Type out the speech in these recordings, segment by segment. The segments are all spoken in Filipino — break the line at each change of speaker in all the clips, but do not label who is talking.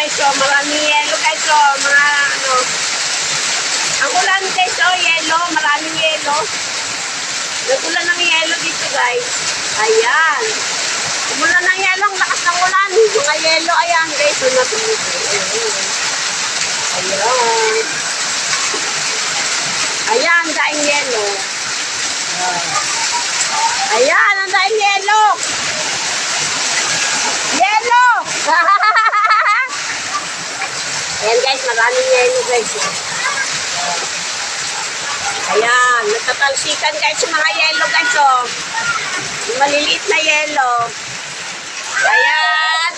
guys, oh, maraming yelo guys, oh, mga ano. Ang ulan guys, oh, yelo, maraming yelo. Nagulan ng yelo dito guys. Ayan. Umulan ng yelo, ang lakas ng ulan. Mga yelo, ayan guys, oh, natulog. Ayan. Ayan, daing yelo. Ayan, ang daing yelo. Yelo! Ayan guys, maraming yelo guys. Ayan, nagtatalsikan guys yung mga yelo guys. Oh. Yung maliliit na yelo. Ayan.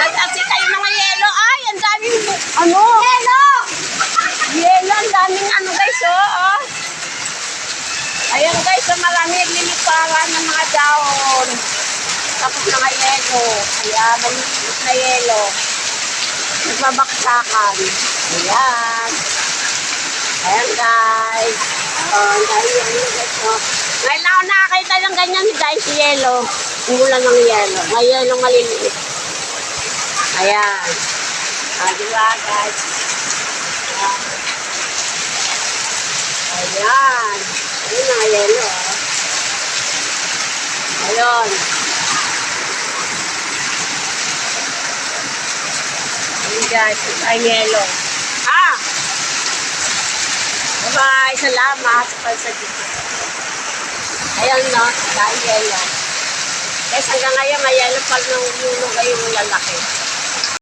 Nagtalsikan yung mga yelo. Ay, ang daming ano? Yelo! Yelo, ang daming ano guys. Oh. Ayan guys, so marami nagliliparan ng mga dahon. Tapos mga yelo. Ayan, maliliit na yelo. Nagbabaksakan. Ayan. Ayan guys. Oh, dahil yelo guys. Oh. Ngayon ako nakakita ng ganyan guys, yelo. Umulan ng yelo. May yelo maliliit. Ayan. Diba guys? Ayan. Ayan mga yelo. Ayan. Ayan guys, ay yelo. Bye-bye. Salamat sa pagsagot. Ayan no, dahil yelo. Guys, hanggang ngayon may yelo pag nangulo kayo ng lalaki.